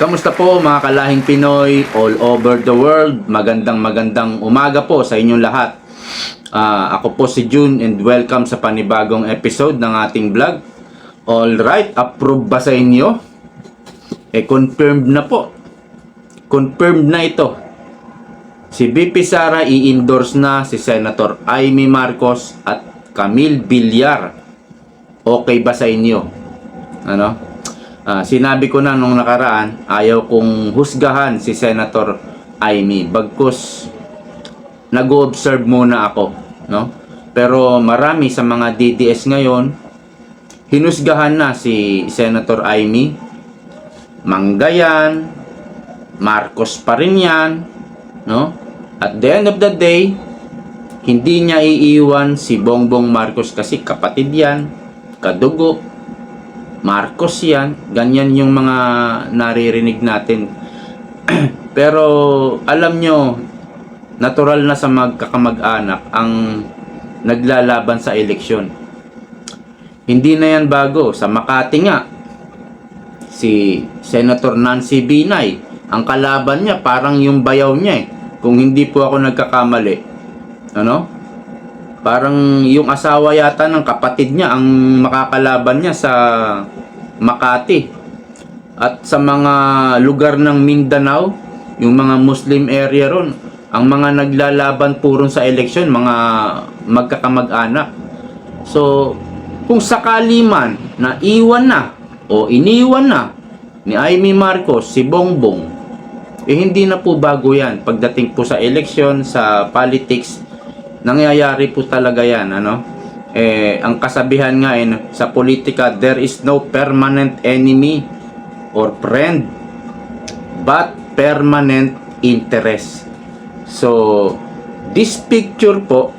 Kamusta po mga kalahing Pinoy all over the world? Magandang umaga po sa inyong lahat. Ako po si June and welcome sa panibagong episode ng ating vlog. Alright, approve ba sa inyo? Confirmed na po. Confirmed na ito. Si VP Sara i-endorse na si Senator Amy Marcos at Camille Villar. Okay ba sa inyo? Ano? Sinabi ko na nung nakaraan, ayaw kong husgahan si Senator Amy. Bagkus nag-observe muna ako, no? Pero marami sa mga DDS ngayon, hinusgahan na si Senator Amy. Mangga yan, Marcos pa rin yan, no? At the end of the day, hindi niya iiwan si Bongbong Marcos kasi kapatid yan, kadugo, Marcos yan. Ganyan yung mga naririnig natin. Pero alam nyo, natural na sa magkakamag-anak ang naglalaban sa eleksyon. Hindi na yan bago. Sa Makati nga, si Senator Nancy Binay, ang kalaban niya parang yung bayaw niya kung hindi po ako nagkakamali. Ano? Parang yung asawa yata ng kapatid niya ang makakalaban niya sa Makati. At sa mga lugar ng Mindanao, yung mga Muslim area ron, ang mga naglalaban puro sa eleksyon, mga magkakamag-anak. So, kung sakali man na iwan na o iniwan na ni Amy Marcos si Bongbong, hindi na po bago yan. Pagdating po sa eleksyon, sa politics, nangyayari po talaga yan, ano? Ang kasabihan nga sa politika, there is no permanent enemy or friend, but permanent interest. So, this picture po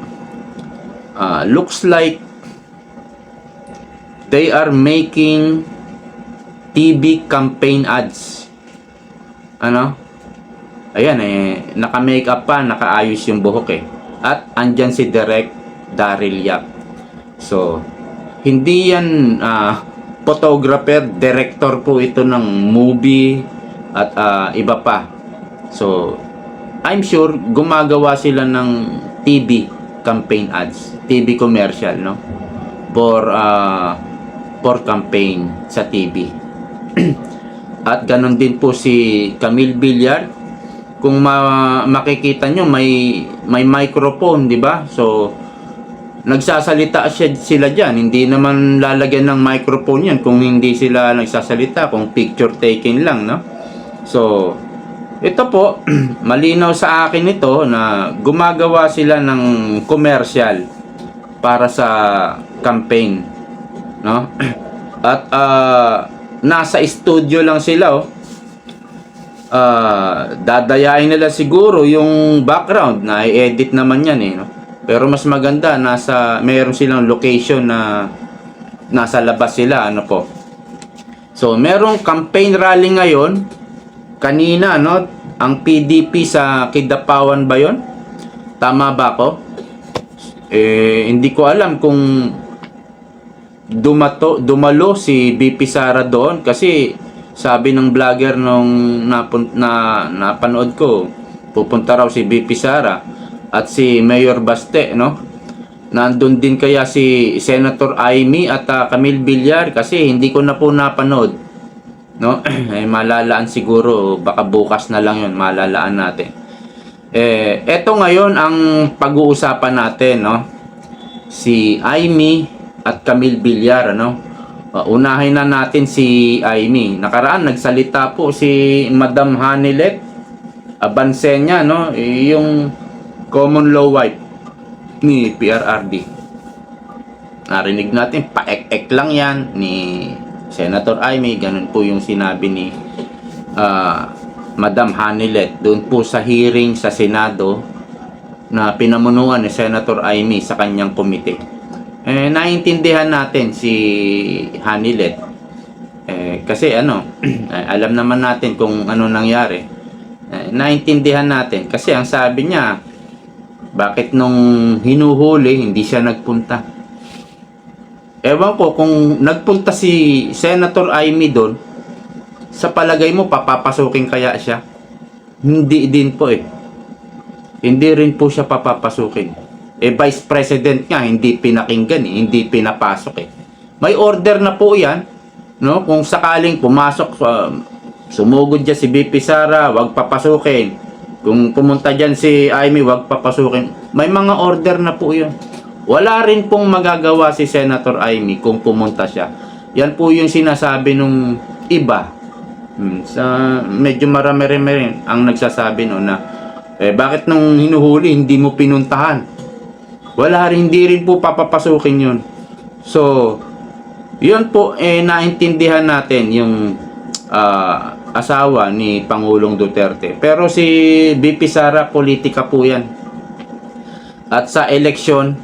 looks like they are making TV campaign ads. Ano? Ayan, naka-makeup pa, nakaayos yung buhok At andyan si Direk Daryl Yap. So, hindi yan photographer, director po ito ng movie at iba pa. So, I'm sure gumagawa sila ng TV campaign ads, TV commercial, no? For campaign sa TV. At ganon din po si Camille Villar. Kung makikita nyo, may microphone, di ba? So, nagsasalita sila dyan. Hindi naman lalagyan ng microphone yan kung hindi sila nagsasalita, kung picture taking lang, no? So, ito po, malinaw sa akin ito na gumagawa sila ng commercial para sa campaign, no? At nasa studio lang sila, dadayain nila siguro yung background na i-edit naman yan no? Pero mas maganda meron silang location na nasa labas sila, ano po. So merong campaign rally ngayon kanina, no? Ang PDP sa Kidapawan ba yon? Tama ba ako? Hindi ko alam kung dumalo si BP Sara doon kasi sabi ng vlogger nung napanood ko, pupunta raw si BP Sara at si Mayor Baste, no? Nandun din kaya si Senator Amy at Camille Villar kasi hindi ko na po napanood, no? Malalaan siguro, baka bukas na lang yun, malalaan natin. Eto ngayon ang pag-uusapan natin, no? Si Amy at Camille Villar, no? Unahin na natin si Amy. Nakaraan nagsalita po si Madam Hanilet Abansenya, no? Yung common law wife ni PRRD. Narinig natin, paek-ek lang yan ni Senator Amy. Ganun po yung sinabi ni Madam Hanilet doon po sa hearing sa Senado na pinamunuan ni Senator Amy sa kanyang komite. Naiintindihan natin si Hanilet kasi alam naman natin kung ano nangyari. Naiintindihan natin kasi ang sabi niya, bakit nung hinuhuli hindi siya nagpunta? Ewan ko kung nagpunta si Senator Amy doon, Sa palagay mo, papapasukin kaya siya? Hindi din po eh. Hindi rin po siya papapasukin. Eh, Vice President nga, hindi pinakinggan eh, hindi pinapasok eh. May order na po yan, no? Kung sakaling pumasok, sumugod dyan si BP Sara, wag papasukin. Kung pumunta dyan si Amy, wag papasukin. May mga order na po yun. Wala rin pong magagawa si Senator Amy kung pumunta siya. Yan po yung sinasabi nung iba. Medyo marami-rami rin ang nagsasabi no na bakit nung hinuhuli hindi mo pinuntahan? Wala rin, hindi rin po papapasukin yun. So, yun po naintindihan natin yung asawa ni Pangulong Duterte. Pero si BP Sara, politika po yan. At sa eleksyon,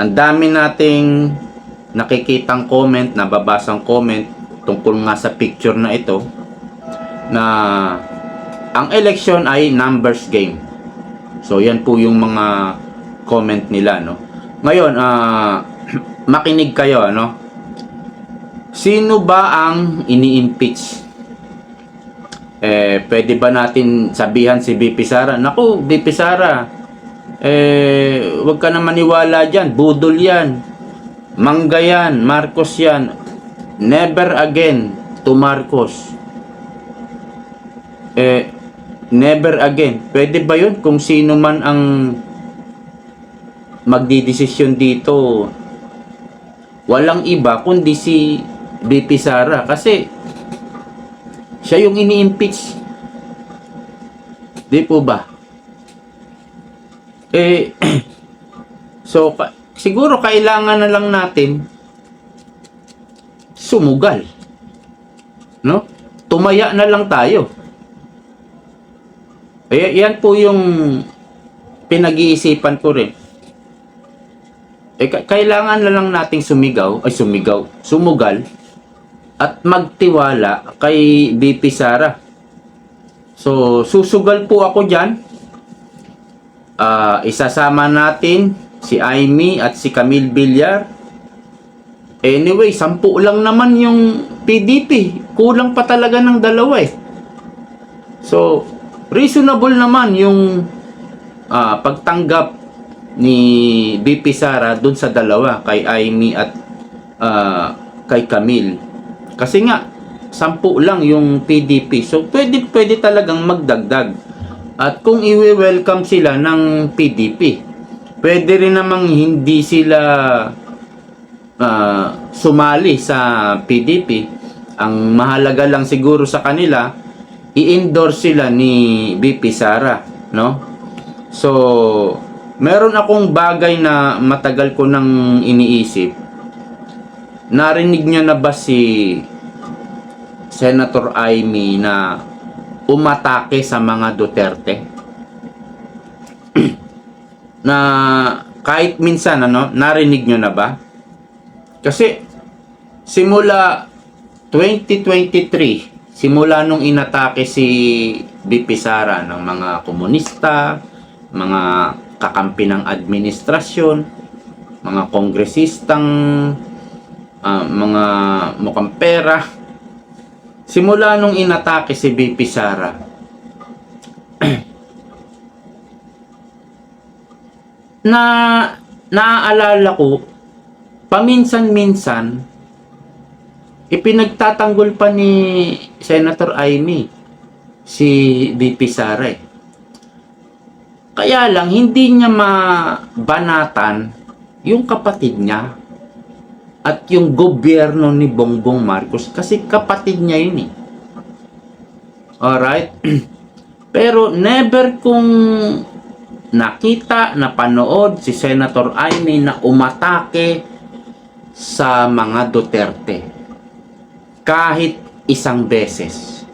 ang dami nating nakikitang comment, nababasang comment tungkol nga sa picture na ito na ang election ay numbers game. So yan po yung mga comment nila, no. Ngayon, makinig kayo, no. Sino ba ang ini-impeach? Pwede ba natin sabihan si BP Sara? Naku, BP Sara, wag ka na maniwala dyan, budol yan, mangga yan, Marcos yan, never again to Marcos. Never again. Pwede ba yun? Kung sino man ang magdidesisyon dito, walang iba kundi si BP Sara. Kasi siya yung ini-impeach. Di po ba? So, siguro kailangan na lang natin sumugal. No? Tumaya na lang tayo. Yan po yung pinag-iisipan ko rin. Kailangan na lang nating sumugal at magtiwala kay BP Sara. So, susugal po ako dyan. Isasama natin si Amy at si Camille Villar. Anyway, 10 lang naman yung PDP. Kulang pa talaga ng 2 eh. So, reasonable naman yung pagtanggap ni BP Sara dun sa 2, kay Amy at kay Camille. Kasi nga 10 lang yung PDP. So pwede talagang magdagdag. At kung i-welcome sila ng PDP, pwede rin namang hindi sila sumali sa PDP. Ang mahalaga lang siguro sa kanila, i-endorse sila ni BP Sara, no? So, meron akong bagay na matagal ko nang iniisip. Narinig niyo na ba si Senator Amy na umatake sa mga Duterte? Na kahit minsan, narinig niyo na ba? Kasi simula 2023, simula nung inatake si BP Sara ng mga komunista, mga kakampi ng administrasyon, mga kongresistang mga mukhang pera, simula nung inatake si BP Sara, naaalala ko, paminsan-minsan, ipinagtatanggol pa ni Senator Amy si BP Sara eh. Kaya lang, hindi niya mabanatan yung kapatid niya at yung gobyerno ni Bongbong Marcos kasi kapatid niya yun eh. Alright? Pero never kung nakita, napanood si Senator Amy na umatake sa mga Duterte. Kahit isang beses.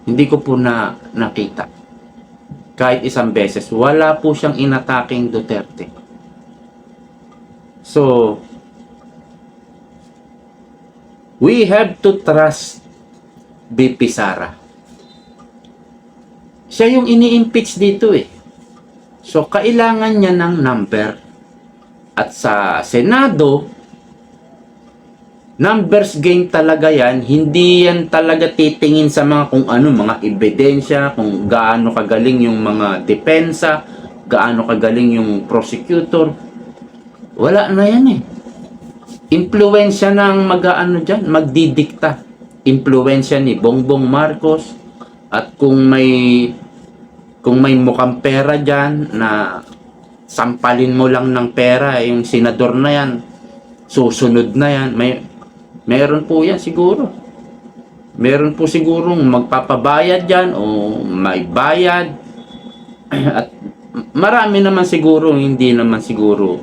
Hindi ko po nakita. Kahit isang beses. Wala po siyang inataking Duterte. So, we have to trust BP Sara. Siya yung ini-impeach dito eh. So, kailangan niya ng number. At sa Senado, Numbers game talaga yan. Hindi yan talaga titingin sa mga kung ano, mga ebidensya, kung gaano kagaling yung mga depensa, gaano kagaling yung prosecutor. Wala na yan eh. Impluwensya ng mag-aano dyan, magdidikta. Impluwensya ni Bongbong Marcos. At kung may mukhang pera dyan na sampalin mo lang ng pera, yung senador na yan, susunod na yan, meron po yan siguro. Meron po sigurong magpapabayad dyan o may bayad. At marami naman siguro, hindi naman siguro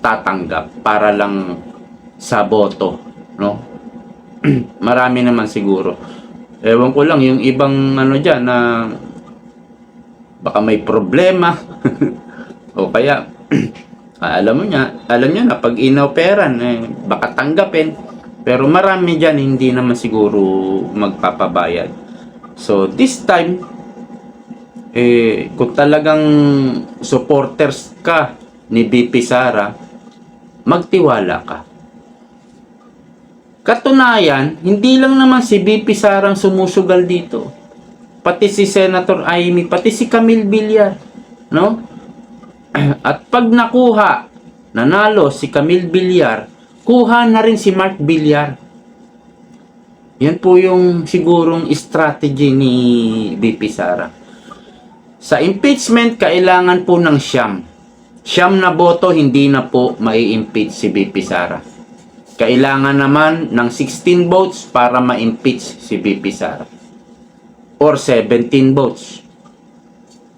tatanggap para lang sa boto, no? Marami naman siguro. Ewan ko lang, yung ibang ano dyan na baka may problema o kaya alam nyo na pag inoperan baka tanggapin, pero marami dyan hindi naman siguro magpapabayad. So this time kung talagang supporters ka ni BP Sara, magtiwala ka. Katunayan, hindi lang naman si BP Sara ang sumusugal dito, pati si Senator Amy, pati si Camille Villar, no? At pag nakuha, nanalo si Camille Villar, kuha na rin si Mark Villar. Yan po yung sigurong strategy ni BP Sara. Sa impeachment, kailangan po ng siyam na boto, hindi na po mai-impeach si BP Sara. Kailangan naman ng 16 votes para ma-impeach si BP Sara. Or 17 votes.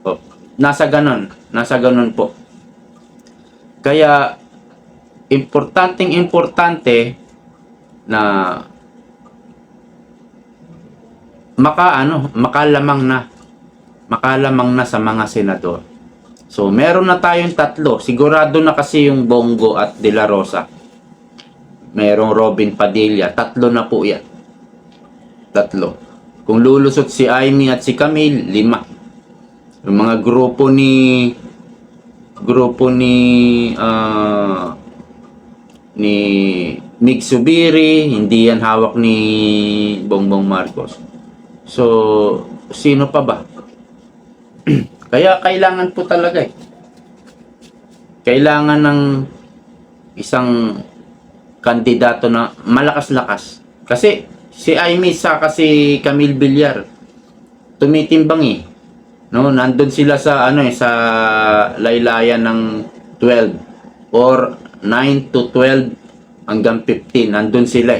O, nasa ganon po. Kaya importante na makalamang na sa mga senador. So meron na tayong 3. Sigurado na kasi yung Bongo at De La Rosa. Merong Robin Padilla, 3 na po yan. 3. Kung lulusot si Amy at si Camille, 5. Yung mga grupo ni Mig Subiri, hindi yan hawak ni Bongbong Marcos. So, sino pa ba? Kaya kailangan po talaga kailangan ng isang kandidato na malakas-lakas. Kasi si Amy sa kasi Camille Villar tumitimbang no, nandun sila sa sa laylayan ng 12 or 9 to 12 hanggang 15, nandun sila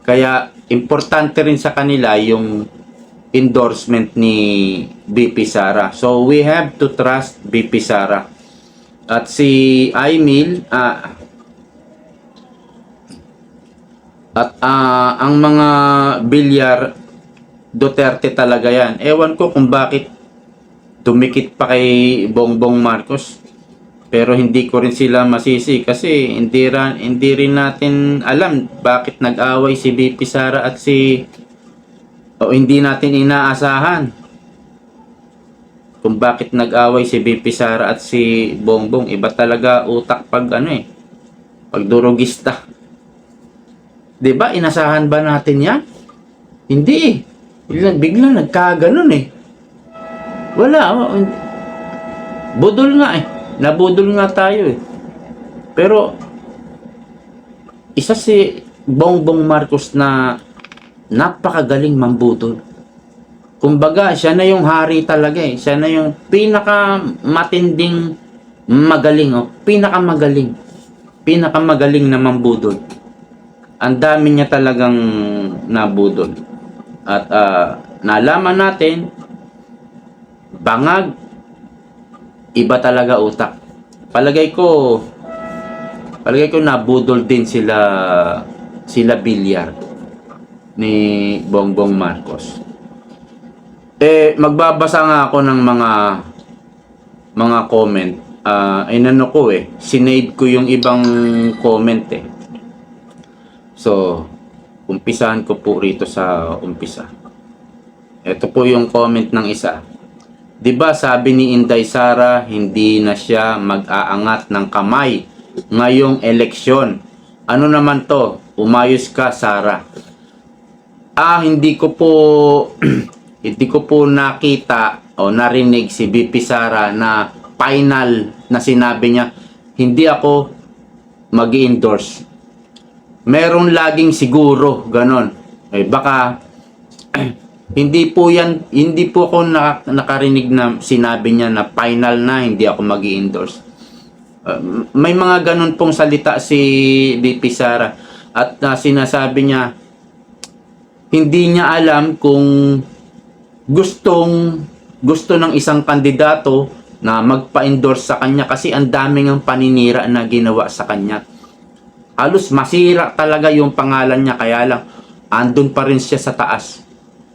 Kaya importante rin sa kanila yung endorsement ni BP Sara. So we have to trust BP Sara. At si Aimil ang mga Villar, Duterte talaga yan. Ewan ko kung bakit dumikit pa kay Bongbong Marcos. Pero hindi ko rin sila masisi kasi hindi rin natin alam bakit nag-away si BP Sara at hindi natin inaasahan kung bakit nag-away si BP Sara at si Bongbong. Iba talaga utak pag pag durugista. 'Di ba? Inasahan ba natin 'yan? Hindi. Bigla nagkaganon Wala. Budol nga Nabudol nga tayo Pero isa si Bongbong Marcos na napakagaling mambudol. Kumbaga, siya na yung hari talaga Siya na yung pinakamatinding magaling Pinakamagaling na mambudol. Ang dami niya talagang nabudol. At nalaman natin, bangag, iba talaga utak. Palagay ko nabudol din sila Villar ni Bongbong Marcos. Magbabasa nga ako ng mga comment. Sinave ko yung ibang comment So, umpisahan ko po rito sa umpisa. Ito po yung comment ng isa. 'Di ba sabi ni Inday Sara, hindi na siya mag-aangat ng kamay ngayong eleksyon Ano naman to? Umayos ka, Sara. Hindi ko po hindi ko po nakita o narinig si BP Sara na final na sinabi niya, hindi ako mag-endorse. Meron laging siguro, ganon. Baka hindi po ako nakarinig na sinabi niya na final na hindi ako mag-endorse. May mga ganun pong salita si BP Sara at sinasabi niya hindi niya alam kung gusto ng isang kandidato na magpa-endorse sa kanya kasi ang daming ang paninira na ginawa sa kanya. Halos masira talaga yung pangalan niya, kaya lang andun pa rin siya sa taas.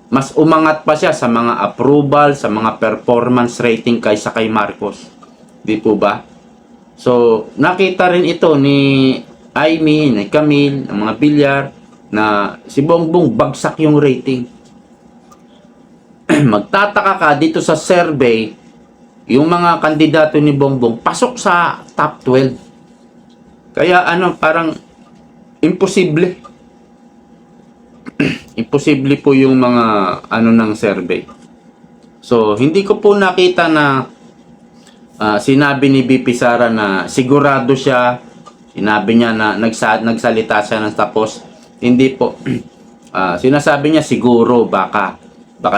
Mas umangat pa siya sa mga approval, sa mga performance rating kaysa kay Marcos. Di po ba? So, nakita rin ito ni Amy, ni Camille, ng mga Bilyar, na si Bongbong bagsak yung rating. Magtataka ka dito sa survey, yung mga kandidato ni Bongbong pasok sa top 12. Kaya parang imposible. Imposible po yung mga ng survey. So, hindi ko po nakita na sinabi ni BP Sara na sigurado siya. Sinabi niya na nagsalita siya ng tapos. Hindi po. Sinasabi niya siguro baka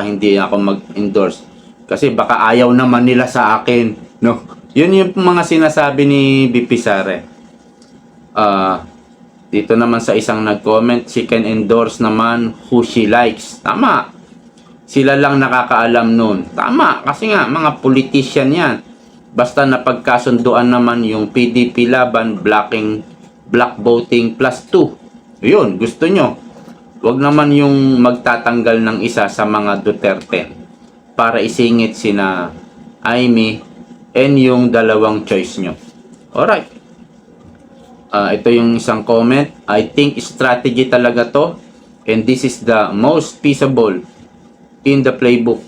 hindi ako mag-endorse. Kasi baka ayaw naman nila sa akin. No? Yun yung mga sinasabi ni BP Sara. Dito naman sa isang nag-comment, she can endorse naman who she likes. Tama. Sila lang nakakaalam nun. Tama. Kasi nga, mga politician yan. Basta napagkasunduan naman yung PDP laban, black voting plus 2. Yun, gusto nyo. Huwag naman yung magtatanggal ng isa sa mga Duterte para isingit sina Amy and yung dalawang choice nyo. Alright. Ito yung isang comment. I think strategy talaga to and this is the most feasible in the playbook.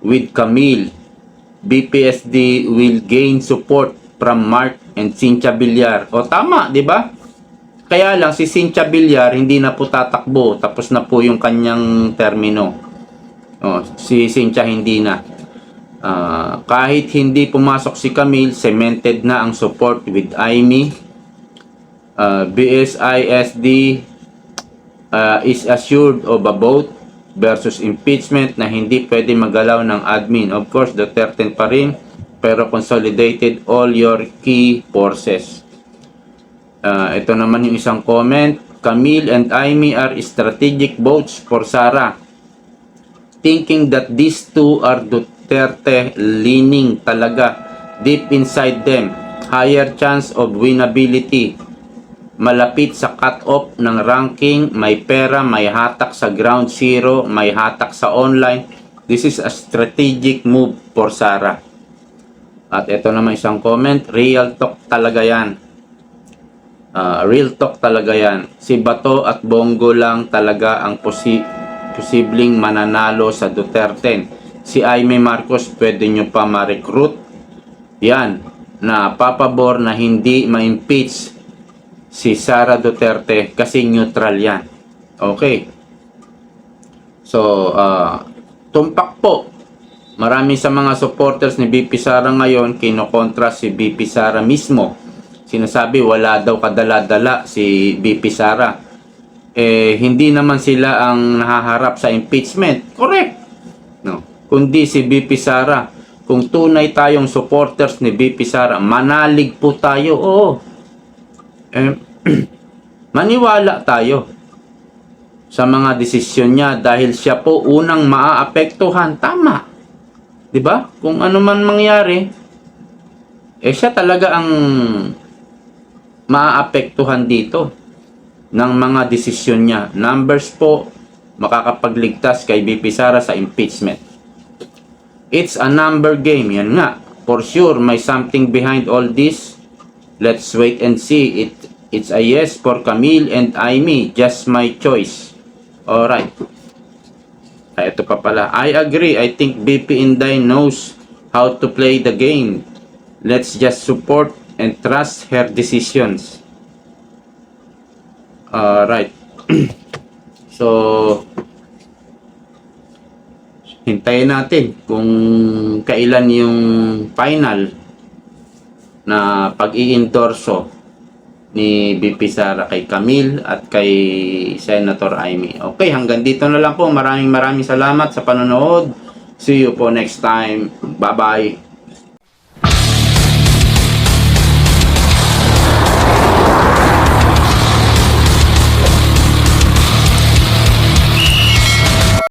With Camille, BPSD will gain support from Mark and Cynthia Villar. O tama, di ba? Kaya lang si Cynthia Villar hindi na po tatakbo. Tapos na po yung kanyang termino. Si Cynthia hindi na. Kahit hindi pumasok si Camille, cemented na ang support with Amy. BSISD is assured of a vote versus impeachment na hindi pwede magalaw ng admin. Of course, Duterte pa rin, pero consolidated all your key forces. Ito naman yung isang comment. Camille and Amy are strategic votes for Sara. Thinking that these two are Duterte leaning talaga deep inside them. Higher chance of winnability. Malapit sa cut-off ng ranking, may pera, may hatak sa ground zero, may hatak sa online. This is a strategic move for Sara. At ito naman isang comment, real talk talaga yan. Real talk talaga yan. Si Bato at Bongo lang talaga ang posibleng mananalo sa Duterte. Si Aimee Marcos pwede nyo pa ma-recruit. Yan, na papabor na hindi ma-impeach si Sara Duterte kasi neutral yan. Okay. So, tumpak po. Marami sa mga supporters ni BP Sara ngayon, kinokontra si BP Sara mismo. Sinasabi wala daw kadala-dala si BP Sara. Hindi naman sila ang nahaharap sa impeachment. Correct. No. Kundi si BP Sara. Kung tunay tayong supporters ni BP Sara, manalig po tayo. Oo. Maniwala tayo sa mga desisyon niya dahil siya po unang maaapektuhan. Tama. 'Di ba? Kung ano man mangyari, siya talaga ang maaapektuhan dito ng mga desisyon niya. Numbers po makakapagligtas kay BP Sara sa impeachment. It's a number game. Yan nga. For sure, may something behind all this. Let's wait and see. It's a yes for Camille and Amy. Just my choice. Alright. Ito pa pala. I agree. I think BP Inday knows how to play the game. Let's just support and trust her decisions. Right. So, hintayin natin kung kailan yung final na pag-i-endorso ni VP Sara kay Camille at kay Senator Amy. Okay, hanggang dito na lang po. Maraming salamat sa panonood. See you po next time. Bye-bye.